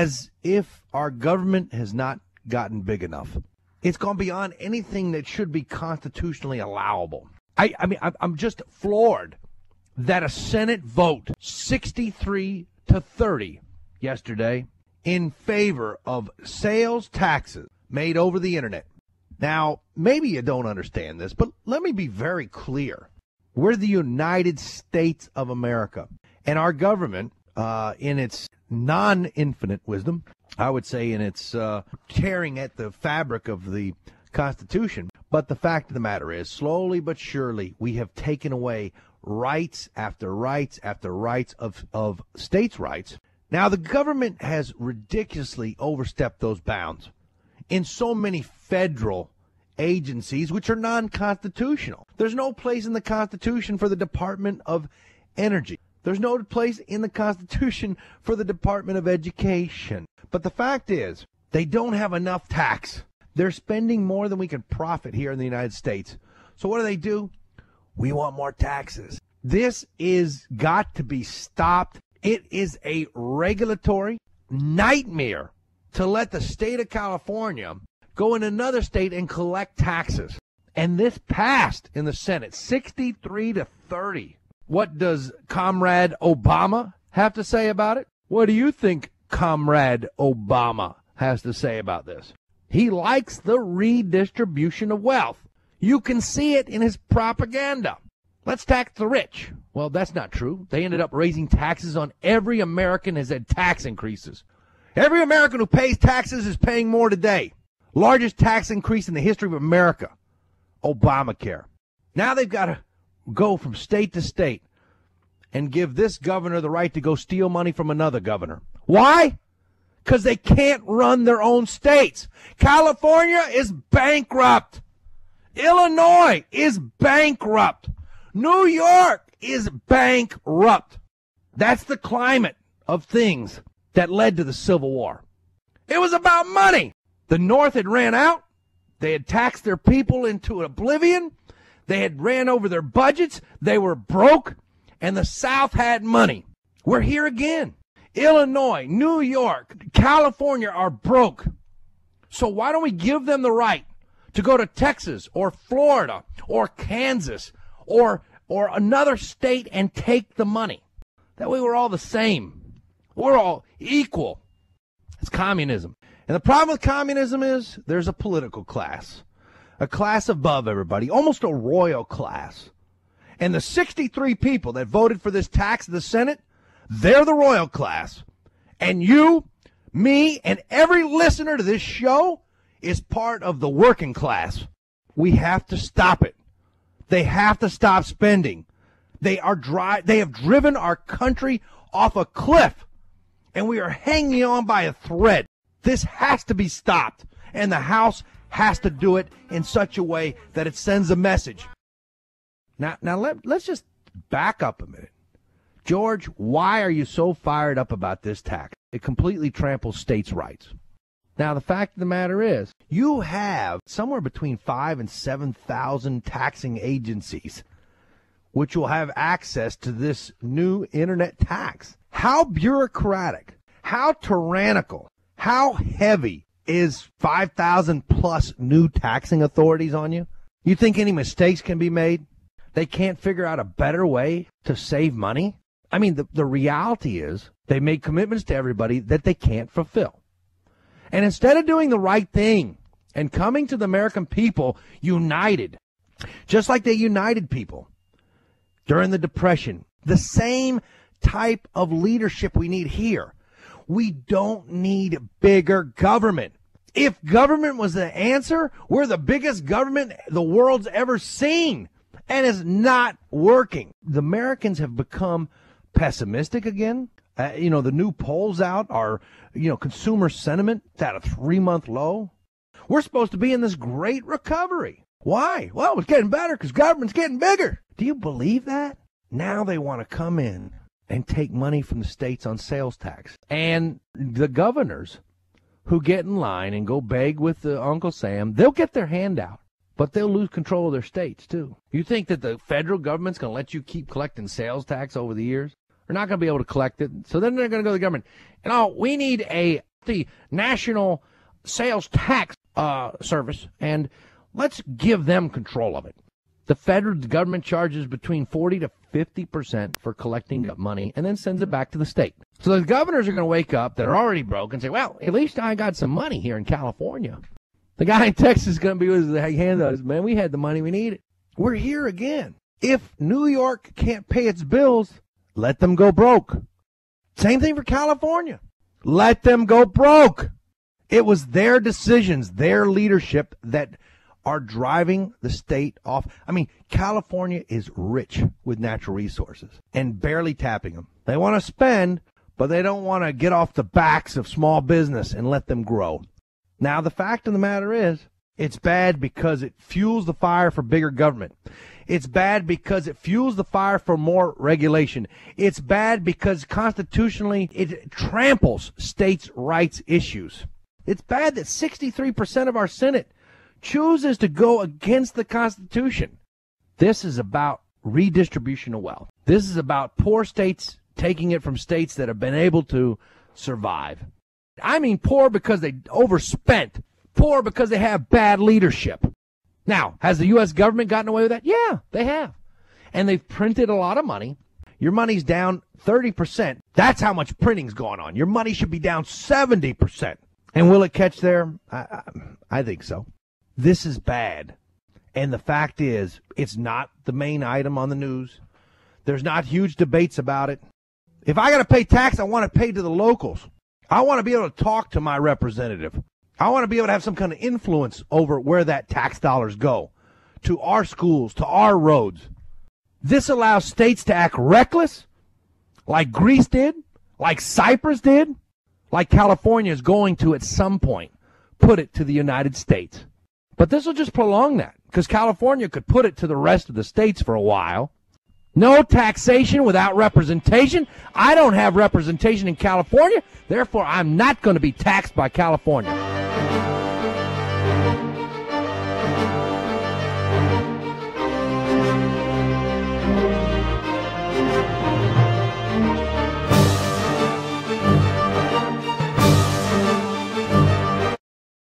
as if our government has not gotten big enough. It's gone beyond anything that should be constitutionally allowable. I mean, I'm just floored that a Senate vote 63-30 yesterday in favor of sales taxes made over the internet. Now, maybe you don't understand this, but let me be very clear. We're the United States of America, and our government, in its non-infinite wisdom, I would say in its tearing at the fabric of the Constitution, but the fact of the matter is, slowly but surely, we have taken away rights after rights after rights of states' rights. Now, the government has ridiculously overstepped those bounds in so many federal agencies which are non-constitutional. There's no place in the Constitution for the Department of Energy. There's no place in the Constitution for the Department of Education. But the fact is, they don't have enough tax. They're spending more than we can profit here in the United States. So what do? We want more taxes. This is got to be stopped. It is a regulatory nightmare to let the state of California go in another state and collect taxes. And this passed in the Senate, 63-30. What does Comrade Obama have to say about it? What do you think Comrade Obama has to say about this? He likes the redistribution of wealth. You can see it in his propaganda. Let's tax the rich. Well, that's not true. They ended up raising taxes on every American has had tax increases. Every American who pays taxes is paying more today. Largest tax increase in the history of America. Obamacare. Now they've got to go from state to state and give this governor the right to go steal money from another governor. Why? Because they can't run their own states. California is bankrupt. Illinois is bankrupt. New York is bankrupt. That's the climate of things that led to the Civil War. It was about money. The North had ran out. They had taxed their people into oblivion. They had ran over their budgets. They were broke. And the South had money. We're here again. Illinois, New York, California are broke. So why don't we give them the right to go to Texas or Florida or Kansas or another state and take the money? That way we're all the same. We're all equal. It's communism. And the problem with communism is there's a political class, a class above everybody, almost a royal class. And the 63 people that voted for this tax in the Senate, they're the royal class. And you, me, and every listener to this show is part of the working class. We have to stop it. They have to stop spending. They have driven our country off a cliff, and we are hanging on by a thread. This has to be stopped, and the House has to do it in such a way that it sends a message. Now let's just back up a minute. George, why are you so fired up about this tax? It completely tramples states' rights. Now, the fact of the matter is, you have somewhere between 5,000 and 7,000 taxing agencies which will have access to this new internet tax. How bureaucratic, how tyrannical, how heavy is 5,000 plus new taxing authorities on you? You think any mistakes can be made? They can't figure out a better way to save money? I mean, the reality is they make commitments to everybody that they can't fulfill. And instead of doing the right thing and coming to the American people united, just like they united people during the Depression, the same type of leadership we need here. We don't need bigger government. If government was the answer, we're the biggest government the world's ever seen, and it's not working. The Americans have become pessimistic again. The new polls out are, consumer sentiment at a 3-month low. We're supposed to be in this great recovery. Why? Well, it's getting better because government's getting bigger. Do you believe that? Now they want to come in and take money from the states on sales tax. And the governors who get in line and go beg with Uncle Sam, they'll get their hand out, but they'll lose control of their states too. You think that the federal government's going to let you keep collecting sales tax over the years? They're not going to be able to collect it. So then they're going to go to the government. We need a the National Sales Tax Service, and let's give them control of it. The federal government charges between 40 to 50% for collecting up money and then sends it back to the state. So the governors are going to wake up that are already broke and say, well, at least I got some money here in California. The guy in Texas is going to be with his hands on us, man, we had the money we needed. We're here again. If New York can't pay its bills, let them go broke. Same thing for California. Let them go broke. It was their decisions, their leadership that are driving the state off. I mean, California is rich with natural resources and barely tapping them. They want to spend, but they don't want to get off the backs of small business and let them grow. Now, the fact of the matter is, it's bad because it fuels the fire for bigger government. It's bad because it fuels the fire for more regulation. It's bad because constitutionally it tramples states' rights issues. It's bad that 63% of our Senate chooses to go against the Constitution. This is about redistribution of wealth. This is about poor states taking it from states that have been able to survive. I mean poor because they overspent, poor because they have bad leadership. Now, has the U.S. government gotten away with that? Yeah, they have. And they've printed a lot of money. Your money's down 30%. That's how much printing's going on. Your money should be down 70%. And will it catch there? I think so. This is bad. And the fact is, it's not the main item on the news. There's not huge debates about it. If I got to pay tax, I want to pay to the locals. I want to be able to talk to my representative. I want to be able to have some kind of influence over where that tax dollars go, to our schools, to our roads. This allows states to act reckless, like Greece did, like Cyprus did, like California is going to at some point put it to the United States. But this will just prolong that, because California could put it to the rest of the states for a while. No taxation without representation. I don't have representation in California, therefore I'm not going to be taxed by California.